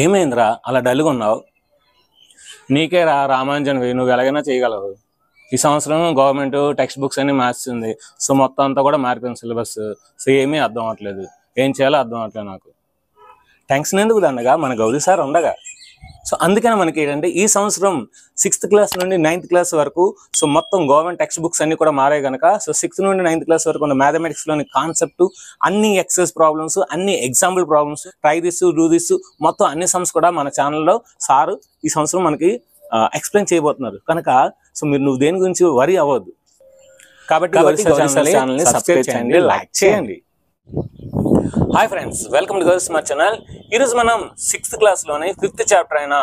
ఏమైందిరా అలా డల్గా ఉన్నావు? నీకే రామాంజన్వి, నువ్వు ఎలాగైనా చేయగలవు. ఈ సంవత్సరం గవర్నమెంట్ టెక్స్ట్ బుక్స్ అన్ని మార్చింది. సో మొత్తం అంతా కూడా మారిపోయింది సిలబస్. సో ఏమీ అర్థం అవ్వట్లేదు, ఏం చేయాలో అర్థం అవ్వట్లేదు నాకు. టెన్షన్ ఎందుకు దండగా, మన గౌరీ సార్ ఉండగా. సో అందుకని మనకి ఏంటంటే ఈ సంవత్సరం 6th క్లాస్ నుండి 9th క్లాస్ వరకు సో మొత్తం గవర్నమెంట్ టెక్స్ట్ బుక్స్ అన్ని కూడా మారాయి కనుక సో 6th నుండి 9th క్లాస్ వరకు ఉన్న మ్యాథమెటిక్స్లోని కాన్సెప్ట్, అన్ని ఎక్సైజ్ ప్రాబ్లమ్స్, అన్ని example problems, try this do this మొత్తం అన్ని సమ్స్ కూడా మన ఛానల్లో సారు ఈ సంవత్సరం మనకి ఎక్స్ప్లెయిన్ చేయబోతున్నారు కనుక సో నువ్వు దేని గురించి వరి అవ్వద్దు. కాబట్టి ఛానల్ని సబ్స్క్రైబ్ చేయండి, లైక్ చేయండి. Hi friends, welcome to Gauri smart channel. ఈరోజు మనం 6th క్లాస్లోని 5th చాప్టర్ అయిన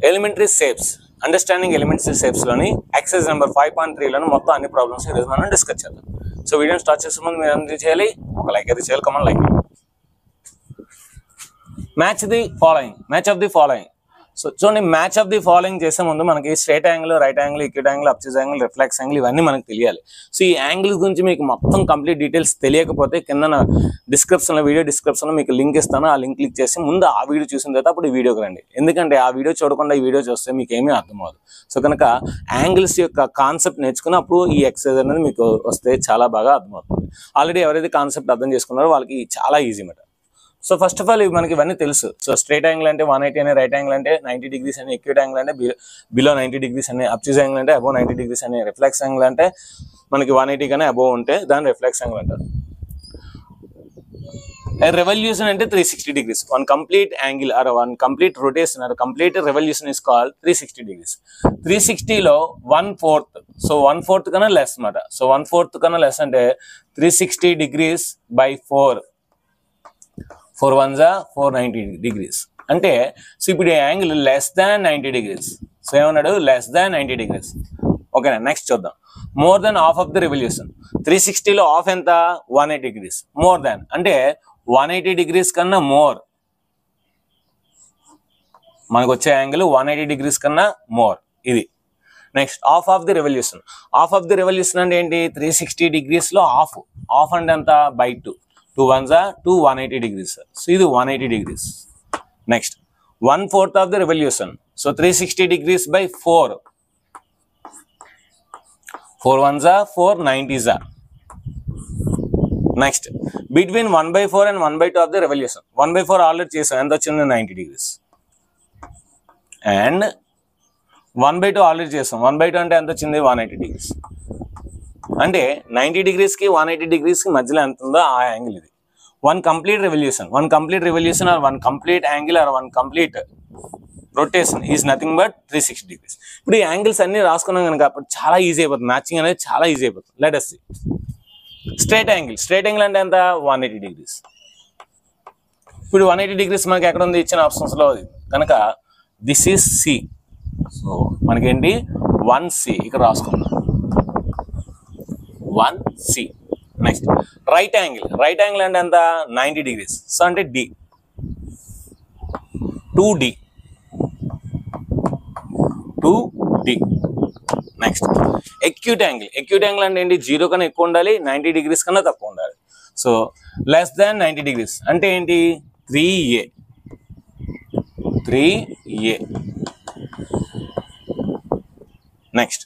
ఎలిమెంటరీ షేప్స్, అండర్స్టాండింగ్ ఎలిమెంటరీ షేప్స్లోని ఎక్సైజ్ నెంబర్ 5.3లోని మొత్తం అన్ని ప్రాబ్లమ్స్ ఈరోజు మనం డిస్కస్ చేద్దాం. సో వీడియోని స్టార్ట్ చేసే ముందు మీరు అందరూ చేయాలి, ఒక లైక్ అయితే చేయాలి, come on like. Match the following, match of the following. So చూడండి, మ్యాచ్ ఆఫ్ ది ఫాలోయింగ్ చేసే ముందు మనకి straight angle, right angle, acute angle, obtuse angle, reflex angle ఇవన్నీ మనకు తెలియాలి. సో ఈ యాంగిల్స్ గురించి మీకు మొత్తం కంప్లీట్ డీటెయిల్స్ తెలియకపోతే కింద డిస్క్రిప్షన్లో, వీడియో డిస్క్రిప్షన్లో మీకు లింక్ ఇస్తాను. ఆ లింక్ క్లిక్ చేసి ముందు ఆ వీడియో చూసిన తర్వాత అప్పుడు ఈ వీడియోకి రండి. ఎందుకంటే ఆ వీడియో చూడకుండా ఈ వీడియో చూస్తే మీకు ఏమీ అర్థం అవ్వదు. సో కనుక యాంగిల్స్ యొక్క కాన్సెప్ట్ నేర్చుకున్నప్పుడు ఈ ఎక్సర్సైజ్ అనేది మీకు వస్తే చాలా బాగా అర్థమవుతుంది. ఆల్రెడీ ఎవరైతే కాన్సెప్ట్ అర్థం చేసుకున్నారో వాళ్ళకి చాలా ఈజీ మాట. సో ఫస్ట్ ఆఫ్ ఆల్ మనకి ఇవన్నీ తెలుసు. సో స్ట్రైట్ యాంగిల్ అంటే 180 అని, రైట్ యాంగిల్ అంటే 90 degrees అని, ఎక్విట్ యాంగిల్ అంటే బిలో 90 degrees అని, అబ్ట్యూజ్ యాంగిల్ అంటే అబోవ్ 90 degrees అని, రిఫ్లెక్స్ యాంగిల్ అంటే మనకి 180 కన్నా అబోవ్ ఉంటే దాన్ని రిఫ్లెక్స్ యాంగిల్ అంటారు. రెవల్యూషన్ అంటే 360 degrees. One complete angle or one complete rotation or complete revolution is called 360 degrees. 360లో 1/4, సో 1/4 కన్నా లెస్ అనమాట. సో 1/4 కన్నా లెస్ అంటే 360 degrees by 4, 4 1s 490 degrees అంటే సో ఇప్పుడు angle less than 90 degrees. So ఏమన్నాడు, లెస్ దాన్ 90 degrees. ఓకేనా, next చూద్దాం. More than half of the revolution. 360లో హాఫ్ ఎంత, 180 degrees. మోర్ దాన్ అంటే 180 degrees కన్నా మోర్, మనకు వచ్చే యాంగిల్ 180 degrees కన్నా మోర్ ఇది. Next half of the revolution. Half of the revolution అంటే ఏంటి, 360 degreesలో హాఫ్, హాఫ్ అంటే ఎంత, బై 2, 2 1s 180 degrees. సో ఇది 180 degrees. Next 1/4 of the revolution. So 360 degrees by 4, 4 1s 490s. Next between 1/4 and 1/2 of the revolution. 1/4 already చేసాం, ఎంత వచ్చింది, 90 degrees. And 1/2 already చేసాం, 1/2 అంటే ఎంత వచ్చింది, 180 degrees. అంటే 90 degreesకి 180 degreesకి మధ్యలో ఎంత ఉందో ఆ యాంగిల్ ఇది. One complete revolution, one complete revolution or one complete angle or one complete rotation is nothing but 360 degrees. ఇప్పుడు ఈ యాంగిల్స్ అన్ని రాసుకున్నాం కనుక అప్పుడు చాలా ఈజీ అయిపోతుంది, మ్యాచింగ్ అనేది చాలా ఈజీ అయిపోతుంది. Let us see. Straight angle, straight angle అంటే ఎంత, 180 degrees. ఇప్పుడు 180 degrees మనకి ఎక్కడ ఉంది, ఇచ్చిన ఆప్షన్స్లో కనుక దిస్ ఈజ్ సి. సో మనకేంటి 1C ఇక్కడ రాసుకుందాం, 1C. Next right angle, right angle అంటే ఎంత, 90 degrees. సో అంటే D, 2D, 2D. Next acute angle, acute angle అంటే ఏంటి, 0 కన్నా ఎక్కువ ఉండాలి, 90 degrees కన్నా తక్కువ ఉండాలి. సో లెస్ దాన్ 90 degrees అంటే ఏంటి, 3A, 3A. Next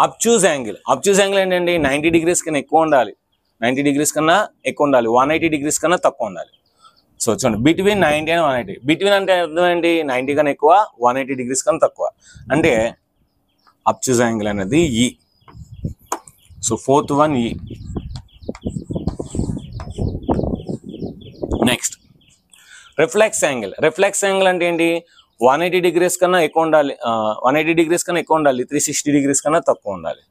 అబ్ట్యూజ్ angle, obtuse angle ఏంటండి, 90 degrees కన్నా ఎక్కువ ఉండాలి, 90 degrees కన్నా ఎక్కువ ఉండాలి, 180 degrees కన్నా తక్కువ ఉండాలి. సో చూడండి, బిట్వీన్ 90 అండ్ 180. బిట్వీన్ అంటే అర్థం ఏంటి, 90 కన్నా ఎక్కువ, 180 degrees కన్నా తక్కువ అంటే అబ్ట్యూజ్ యాంగిల్ అనేది E. So 4th one E. Next reflex angle, reflex angle అంటే ఏంటి, 180 degrees కన్నా ఎక్కువ ఉండాలి, 180 degrees కన్నా ఎక్కువ ఉండాలి, 360 degrees కన్నా తక్కువ ఉండాలి.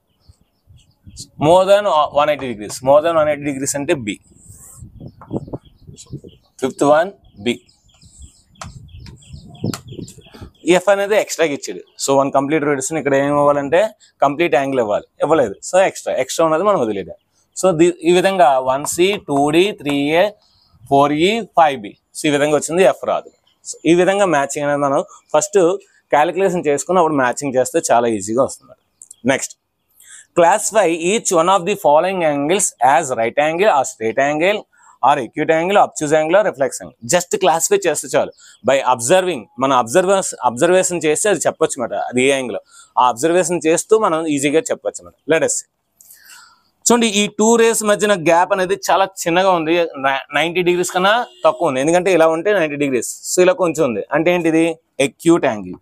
More than 180 degrees, more than 180 degrees అంటే B. 5th one B. F అనేది ఎక్స్ట్రాకి ఇచ్చాడు. సో వన్ కంప్లీట్ రొటేషన్ ఇక్కడ ఏం ఇవ్వాలంటే కంప్లీట్ యాంగిల్ ఇవ్వాలి, ఇవ్వలేదు. సో ఎక్స్ట్రా ఉన్నది మనం వదిలేదా. సో ఈ విధంగా 1C, 2D, 3A, 4E, 5B. So ఈ విధంగా వచ్చింది, F రాదు. సో ఈ విధంగా మ్యాచింగ్ అనేది మనం ఫస్ట్ క్యాలిక్యులేషన్ చేసుకుని అప్పుడు మ్యాచింగ్ చేస్తే చాలా ఈజీగా వస్తుంది. Next classify each one of the following angles as right angle or straight angle or acute angle, obtuse angle, reflex angle. Just classify చేస్తే చాలు. బై అబ్జర్వింగ్, మన అబ్జర్వేషన్ చేస్తే అది చెప్పొచ్చు అన్నమాట, అది ఏ యాంగిల్. ఆ అబ్జర్వేషన్ చేస్తూ మనం ఈజీగా చెప్పొచ్చు అన్నమాట. Let us see. చూడండి, ఈ 2 రేస్ మధ్యన గ్యాప్ అనేది చాలా చిన్నగా ఉంది, 90 degrees కన్నా తక్కువ ఉంది. ఎందుకంటే ఇలా ఉంటే 90 degrees, సో ఇలా కొంచెం ఉంది. అంటే ఏంటిది? Acute angle.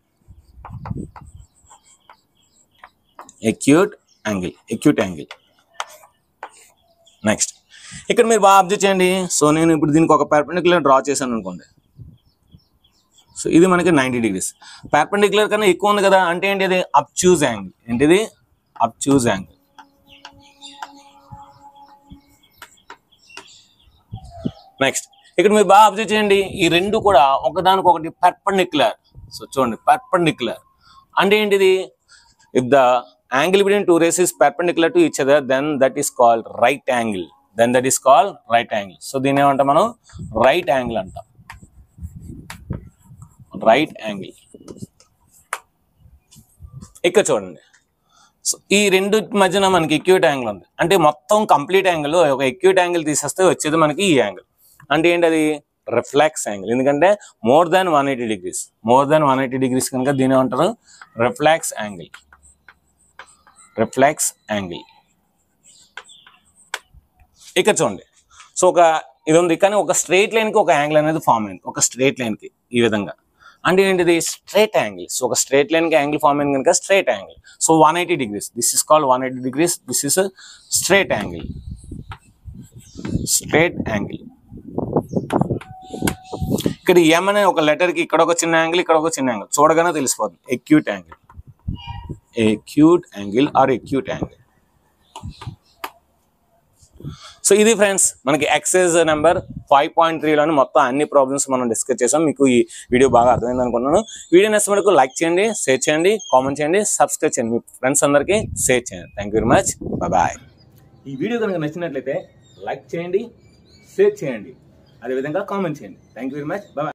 Acute angle. Next ఇక్కడ మీరు బాగా అబ్జర్వ్ చేయండి. సో నేను ఇప్పుడు దీనికి ఒక పర్పెండిక్యులర్ డ్రా చేశాను అనుకోండి. సో ఇది మనకి 90 degrees. పర్పెండిక్యులర్ కన్నా ఎక్కువ ఉంది కదా, అంటే ఏంటిది? Obtuse angle. ఏంటిది? Obtuse angle. నెక్స్ట్ ఇక్కడ మీరు బాగా అబ్జర్వ్ చేయండి, ఈ రెండు కూడా ఒకదానికొకటి పర్పెండిక్యులర్. సో చూడండి, పర్పెండిక్యులర్ అంటే ఏంటిది? If the angle between 2 rays is perpendicular to each other, then that is called right angle. So దీన్ని ఏమంటాం మనం? రైట్ యాంగిల్ అంటాం. Right angle. ఇక్కడ చూడండి, సో ఈ రెండు మధ్యన మనకి ఎక్యూట్ యాంగిల్ ఉంది. అంటే మొత్తం కంప్లీట్ యాంగిల్ ఒక ఎక్యూట్ యాంగిల్ తీసేస్తే వచ్చేది మనకి ఈ యాంగిల్. అంటే ఏంటి? అది రిఫ్లెక్స్ యాంగిల్. ఎందుకంటే మోర్ దాన్ 180 degrees కనుక దీని ఏమంటారు? Reflex angle. ఇక్కడ చూడండి, సో ఒక ఇది ఉంది, కానీ ఒక స్ట్రైట్ లైన్ కి ఒక యాంగిల్ అనేది ఫామ్ అయింది. ఒక స్ట్రైట్ లైన్ కి ఈ విధంగా. అంటే ఏంటిది? Straight angle. సో ఒక స్ట్రైట్ లైన్ కి యాంగిల్ ఫామ్ అయింది కనుక straight angle. So 180 degrees. This is called 180 degrees. This is straight angle. ఇక్కడ ఎం అనే ఒక లెటర్ కి ఇక్కడ ఒక చిన్న యాంగిల్, ఇక్కడ ఒక చిన్న యాంగిల్ చూడగానే తెలిసిపోతుంది. Acute angle or acute angle. So ఇది ఫ్రెండ్స్ మనకి ఎక్సర్సైజ్ నెంబర్ 5.3లోని మొత్తం అన్ని ప్రాబ్లమ్స్ మనం డిస్కస్ చేసాం. మీకు ఈ వీడియో బాగా అర్థమైంది అనుకుంటున్నాను. వీడియో నచ్చితే మనకు లైక్ చేయండి, షేర్ చేయండి, కామెంట్ చేయండి, సబ్స్క్రైబ్ చేయండి, మీ ఫ్రెండ్స్ అందరికీ షేర్ చేయండి. Thank you very much. Bye. ఈ వీడియో కనుక నచ్చినట్లయితే లైక్ చేయండి, షేర్ చేయండి, అదేవిధంగా కామెంట్ చేయండి. Thank you very much. Bye.